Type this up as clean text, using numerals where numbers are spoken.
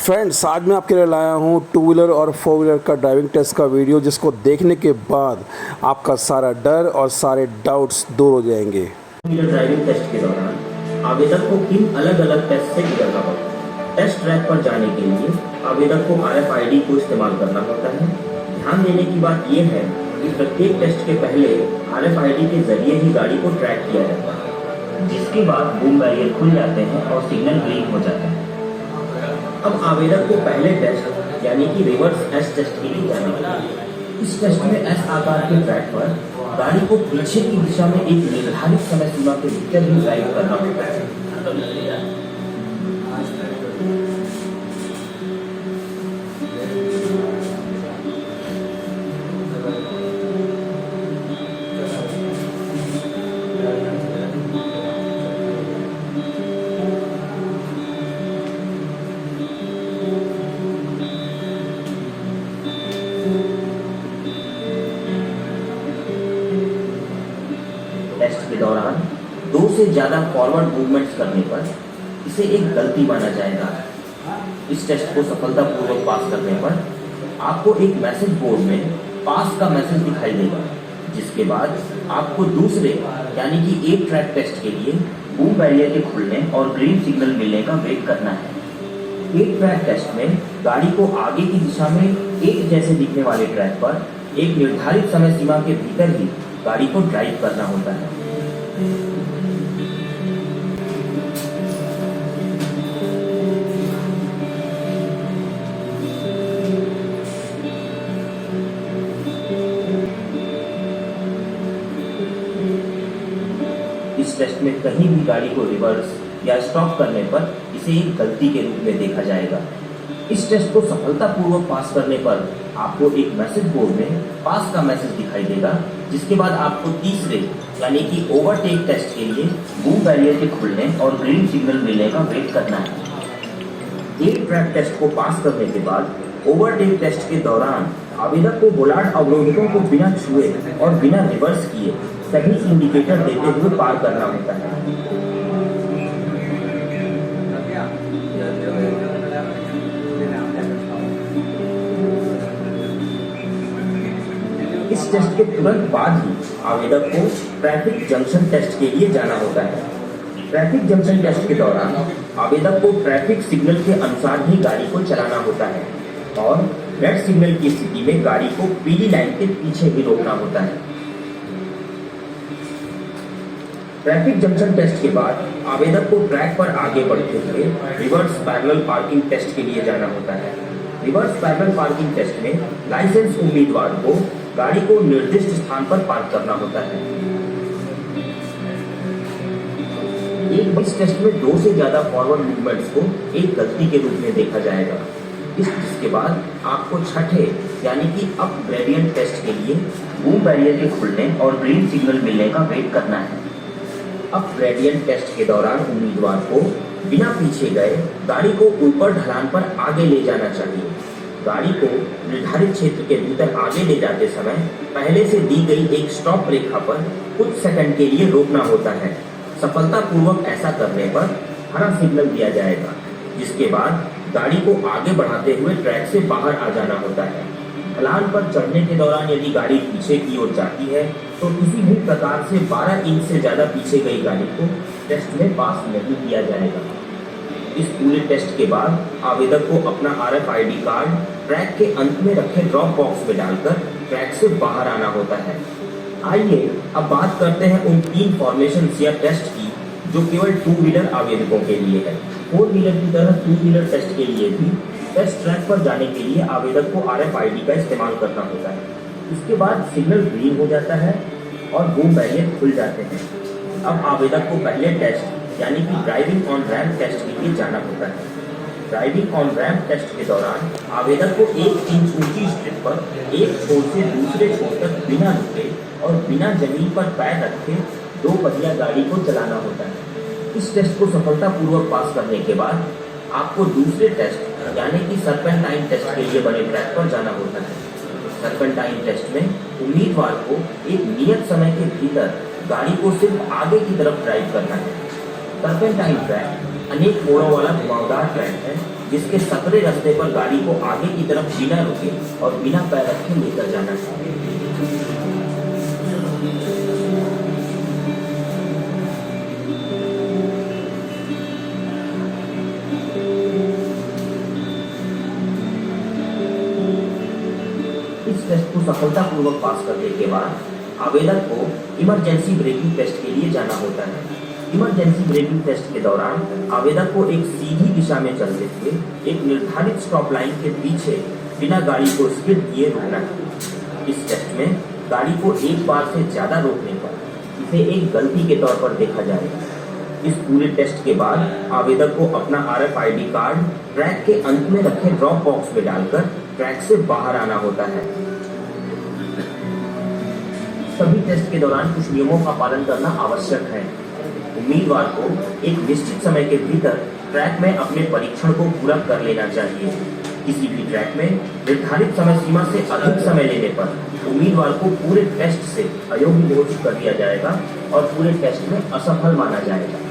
Friends, आज मैं आपके लिए लाया हूँ टू व्हीलर और फोर व्हीलर का ड्राइविंग टेस्ट का वीडियो, जिसको देखने के बाद आपका सारा डर और सारे डाउट्स दूर हो जाएंगे। व्हीलर ड्राइविंग टेस्ट के दौरान आवेदक को किन अलग अलग टेस्ट से गुजरना होता है। टेस्ट ट्रैक पर जाने के लिए आवेदक को RFID को इस्तेमाल करना होता है। ध्यान देने की बात यह है कि प्रत्येक टेस्ट के पहले RFID के जरिए ही गाड़ी को ट्रैक किया जाता है, जिसके बाद बूम बैरियर खुल जाते हैं और सिग्नल ग्रीन हो जाता है। अब आवेदक को पहले टेस्ट यानी कि रिवर्स एस टेस्ट के लिए जाना होगा। इस टेस्ट में एस आकार के ट्रैक पर गाड़ी को पीछे की दिशा में एक निर्धारित समय सीमा के भीतर ही ड्राइव करना होता है। टेस्ट के दौरान 2 से ज्यादा फॉरवर्ड मूवमेंट्स करने पर इसे एक गलती माना जाएगा। इस टेस्ट को सफलतापूर्वक पास करने पर आपको एक मैसेज बोर्ड में पास का मैसेज दिखाई देगा, जिसके बाद आपको दूसरे यानी कि एक ट्रैक टेस्ट के लिए बूम बैरियर के खुलने और ग्रीन सिग्नल मिलने का वेट करना है। एक ट्रैक टेस्ट में गाड़ी को आगे की दिशा में एक जैसे दिखने वाले ट्रैक पर एक निर्धारित समय सीमा के भीतर ही गाड़ी को ड्राइव करना होता है। इस टेस्ट में कहीं भी गाड़ी को रिवर्स या स्टॉप करने पर इसे एक गलती के रूप में देखा जाएगा। इस टेस्ट को सफलतापूर्वक पास करने पर आपको एक मैसेज बोर्ड में पास का मैसेज दिखाई देगा, जिसके बाद आपको तीसरे यानी कि ओवरटेक टेस्ट के लिए बूम बैरियर के खुलने और ग्रीन सिग्नल मिलने का वेट करना है। एक ट्रैक टेस्ट को पास करने के बाद ओवरटेक टेस्ट के दौरान आवेदक को बोलार्ड अवरोधकों को बिना छुए और बिना रिवर्स किए सही इंडिकेटर देते हुए पार करना होता है। इस टेस्ट के तुरंत बाद ही आवेदक को ट्रैफिक जंक्शन टेस्ट के लिए जाना होता है। ट्रैफिक जंक्शन टेस्ट के दौरान आवेदक को ट्रैफिक सिग्नल के अनुसार ही गाड़ी को चलाना होता है और रेड सिग्नल की स्थिति में गाड़ी को पीली लाइन के पीछे ही रोकना होता है। ट्रैफिक जंक्शन टेस्ट के बाद आवेदक को ट्रैक पर आगे बढ़ते हुए रिवर्स पैरेलल पार्किंग टेस्ट के लिए जाना होता है। रिवर्स पैरेलल पार्किंग टेस्ट में लाइसेंस उम्मीदवार को गाड़ी को निर्दिष्ट स्थान पर पार्क करना होता है। इस टेस्ट में 2 से ज्यादा फॉरवर्ड मूवमेंट्स को एक गलती के रूप में देखा जाएगा। इसके बाद आपको छठे यानी कि अप ग्रेडियंट टेस्ट के लिए बूम बैरियर के खुलने और ग्रीन सिग्नल मिलने का वेट करना है। अप ग्रेडियंट टेस्ट के दौरान उम्मीदवार को बिना पीछे गए गाड़ी को ऊपर ढलान पर आगे ले जाना चाहिए। गाड़ी को निर्धारित क्षेत्र के भीतर आगे ले जाते समय पहले से दी गई एक स्टॉप रेखा पर कुछ सेकंड के लिए रोकना होता है। सफलतापूर्वक ऐसा करने पर हरा सिग्नल दिया जाएगा, जिसके बाद गाड़ी को आगे बढ़ाते हुए ट्रैक से बाहर आ जाना होता है। ढलान पर चढ़ने के दौरान यदि गाड़ी पीछे की ओर जाती है तो किसी भी प्रकार से 12 इंच से ज्यादा पीछे गई गाड़ी को टेस्ट में पास नहीं किया जाएगा। इस पूरे टेस्ट के बाद आवेदक को अपना RFID कार्ड ट्रैक के अंत में रखे ड्रॉप बॉक्स में डालकर ट्रैक से बाहर आना होता है। आइए अब बात करते हैं उन 3 फॉर्मेशन या टेस्ट की जो केवल टू व्हीलर आवेदकों के लिए है। फोर व्हीलर की तरह टू व्हीलर टेस्ट के लिए भी टेस्ट ट्रैक पर जाने के लिए आवेदक को RFID का इस्तेमाल करना होता है। इसके बाद सिग्नल ग्रीन हो जाता है और बूम बैरियर खुल जाते हैं। अब आवेदक को पहले टेस्ट यानी कि ड्राइविंग ऑन रैंप टेस्ट के लिए जाना होता है। ड्राइविंग ऑन रैंप टेस्ट के दौरान आवेदक को 1 इंच ऊंची स्ट्रिप पर एक छोर से दूसरे छोर तक बिना रुके और बिना जमीन पर पैर रखे 2 पहिया गाड़ी को चलाना होता है। इस टेस्ट को सफलतापूर्वक पास करने के बाद आपको दूसरे टेस्ट यानी कि सर्पेंटाइन टेस्ट के लिए बने ट्रैक पर जाना होता है। सर्पेंटाइन टेस्ट में उम्मीदवार को एक नियत समय के भीतर गाड़ी को सिर्फ आगे की तरफ ड्राइव करना है। सर्पेंटाइन ट्रैक अनेक मोड़ों वाला घुमावदार ट्रैक है जिसके सकरे रास्ते पर गाड़ी को आगे की तरफ बिना रुके और बिना पैर रखे लेकर जाना चाहिए। इस टेस्ट को सफलतापूर्वक पास करने के बाद आवेदक को इमरजेंसी ब्रेकिंग टेस्ट के लिए जाना होता है। इमरजेंसी ब्रेकिंग टेस्ट के दौरान आवेदक को एक सीधी दिशा में चलते हुए एक निर्धारित स्टॉप लाइन के पीछे बिना गाड़ी को स्किड किए रुकना है। इस टेस्ट में गाड़ी को एक बार से ज्यादा रोकने पर इसे एक गलती के तौर पर देखा जाएगा। इस पूरे टेस्ट के बाद आवेदक को अपना RFID कार्ड ट्रैक के अंत में रखे ड्रॉप बॉक्स में डालकर ट्रैक से बाहर आना होता है। सभी टेस्ट के दौरान कुछ नियमों का पालन करना आवश्यक है। उम्मीदवार को एक निश्चित समय के भीतर ट्रैक में अपने परीक्षण को पूरा कर लेना चाहिए। किसी भी ट्रैक में निर्धारित समय सीमा से अधिक समय लेने पर उम्मीदवार को पूरे टेस्ट से अयोग्य घोषित कर दिया जाएगा और पूरे टेस्ट में असफल माना जाएगा।